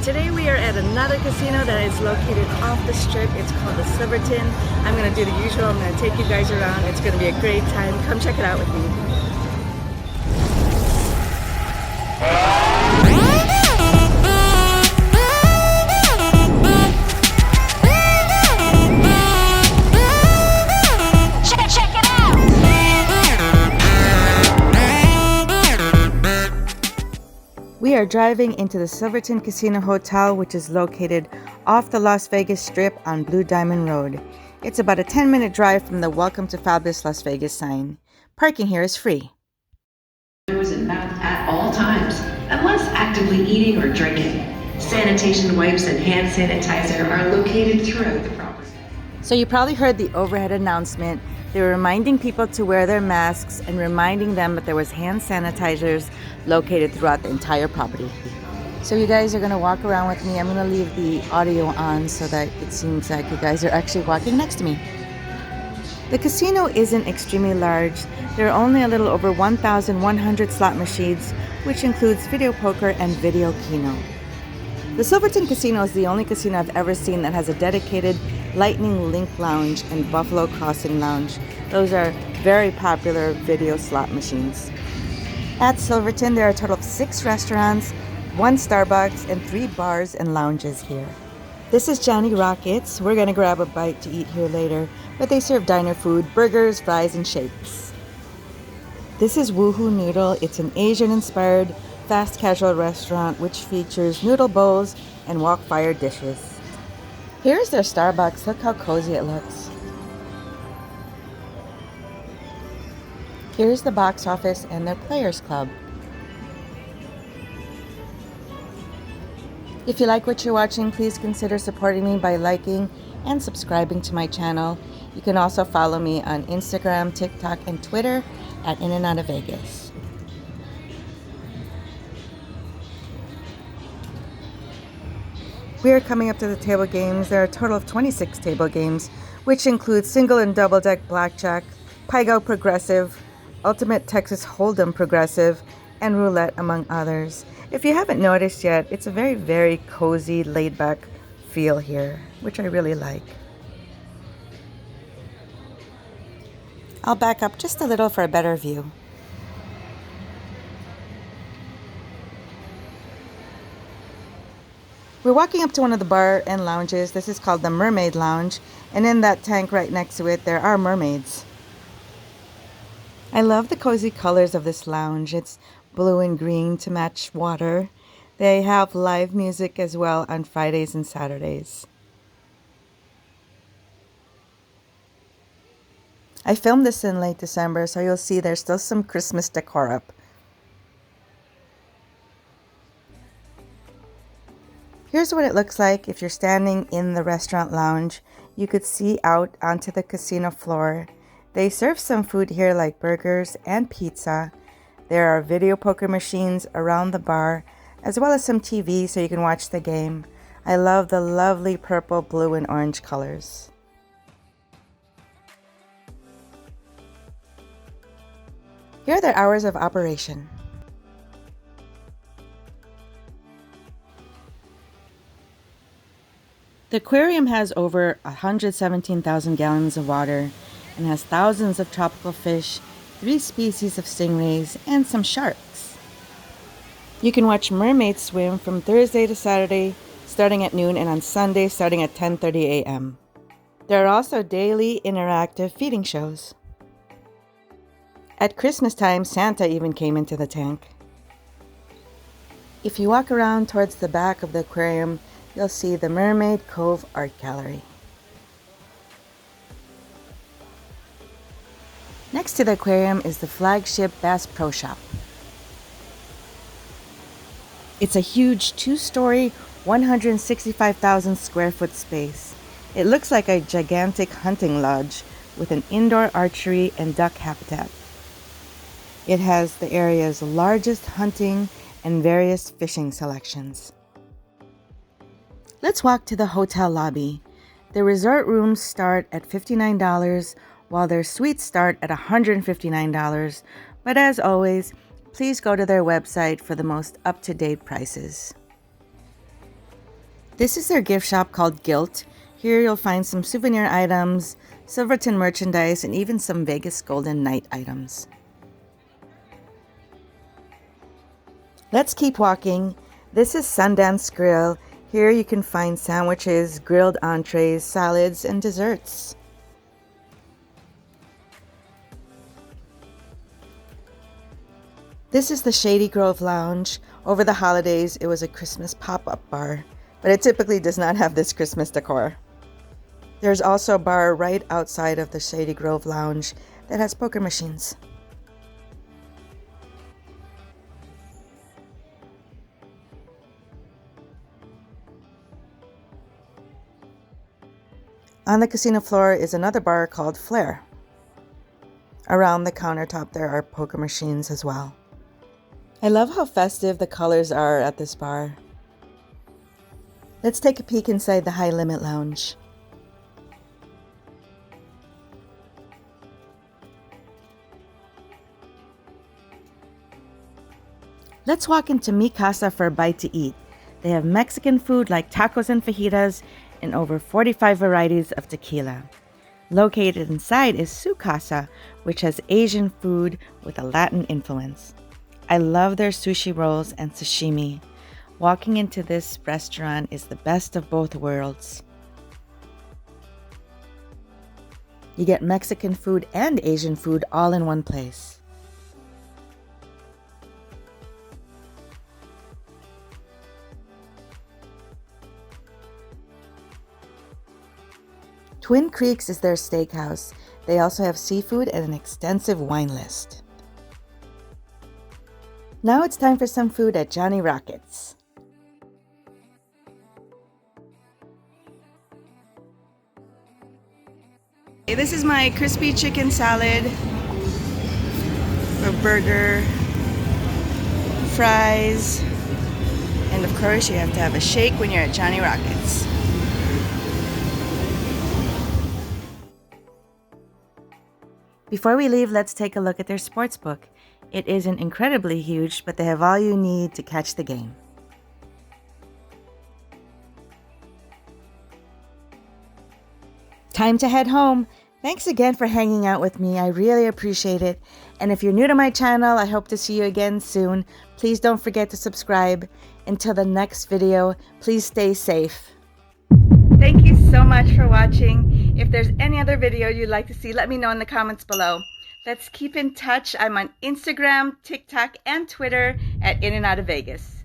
Today we are at another casino that is located off the strip. It's called the Silverton. I'm going to do the usual. I'm going to take you guys around. It's going to be a great time. Come check it out with me. We are driving into the Silverton Casino Hotel, which is located off the Las Vegas Strip on Blue Diamond Road. It's about a 10-minute drive from the Welcome to Fabulous Las Vegas sign. Parking here is free. Nose and mouth at all times, unless actively eating or drinking. Sanitation wipes and hand sanitizer are located throughout the property. So you probably heard the overhead announcement. They were reminding people to wear their masks and reminding them that there was hand sanitizers located throughout the entire property. So you guys are going to walk around with me. I'm going to leave the audio on so that it seems like you guys are actually walking next to me. The casino isn't extremely large. There are only a little over 1,100 slot machines, which includes video poker and video keno. The Silverton Casino is the only casino I've ever seen that has a dedicated Lightning Link Lounge and Buffalo Crossing Lounge. Those are very popular video slot machines. At Silverton, there are a total of 6 restaurants, 1 Starbucks, and 3 bars and lounges here. This is Johnny Rockets. We're going to grab a bite to eat here later, but they serve diner food, burgers, fries, and shakes. This is Woohoo Noodle. It's an Asian-inspired fast casual restaurant which features noodle bowls and wok-fired dishes. Here's their Starbucks. Look how cozy it looks. Here's the box office and their Players Club. If you like what you're watching, please consider supporting me by liking and subscribing to my channel. You can also follow me on Instagram, TikTok, and Twitter at In and Out of Vegas. We are coming up to the table games. There are a total of 26 table games, which include single and double deck blackjack, Pai-Gow Progressive, Ultimate Texas Hold'em Progressive, and Roulette, among others. If you haven't noticed yet, it's a very, very cozy, laid-back feel here, which I really like. I'll back up just a little for a better view. We're walking up to one of the bar and lounges. This is called the Mermaid Lounge, and in that tank right next to it, there are mermaids. I love the cozy colors of this lounge. It's blue and green to match water. They have live music as well on Fridays and Saturdays. I filmed this in late December, so you'll see there's still some Christmas decor up. Here's what it looks like if you're standing in the restaurant lounge. You could see out onto the casino floor. They serve some food here like burgers and pizza. There are video poker machines around the bar, as well as some TV so you can watch the game. I love the lovely purple, blue, and orange colors. Here are their hours of operation. The aquarium has over 117,000 gallons of water and has thousands of tropical fish, 3 species of stingrays, and some sharks. You can watch mermaids swim from Thursday to Saturday starting at noon and on Sunday starting at 10:30 a.m. There are also daily interactive feeding shows. At Christmas time, Santa even came into the tank. If you walk around towards the back of the aquarium, you'll see the Mermaid Cove Art Gallery. Next to the aquarium is the flagship Bass Pro Shop. It's a huge 2-story, 165,000 square foot space. It looks like a gigantic hunting lodge with an indoor archery and duck habitat. It has the area's largest hunting and various fishing selections. Let's walk to the hotel lobby. The resort rooms start at $59, while their suites start at $159. But as always, please go to their website for the most up-to-date prices. This is their gift shop called Gilt. Here you'll find some souvenir items, Silverton merchandise, and even some Vegas Golden Night items. Let's keep walking. This is Sundance Grill. Here you can find sandwiches, grilled entrees, salads, and desserts. This is the Shady Grove Lounge. Over the holidays, it was a Christmas pop-up bar, but it typically does not have this Christmas decor. There's also a bar right outside of the Shady Grove Lounge that has poker machines. On the casino floor is another bar called Flair. Around the countertop there are poker machines as well. I love how festive the colors are at this bar. Let's take a peek inside the High Limit Lounge. Let's walk into Mi Casa for a bite to eat. They have Mexican food like tacos and fajitas and over 45 varieties of tequila. Located inside is Su Casa, which has Asian food with a Latin influence. I love their sushi rolls and sashimi. Walking into this restaurant is the best of both worlds. You get Mexican food and Asian food all in one place. Twin Creeks is their steakhouse. They also have seafood and an extensive wine list. Now it's time for some food at Johnny Rockets. This is my crispy chicken salad, a burger, fries, and of course you have to have a shake when you're at Johnny Rockets. Before we leave, let's take a look at their sportsbook. It isn't incredibly huge, but they have all you need to catch the game. Time to head home. Thanks again for hanging out with me. I really appreciate it. And if you're new to my channel, I hope to see you again soon. Please don't forget to subscribe. Until the next video, please stay safe. Thank you so much for watching. If there's any other video you'd like to see, let me know in the comments below. Let's keep in touch. I'm on Instagram, TikTok, and Twitter at In and Out of Vegas.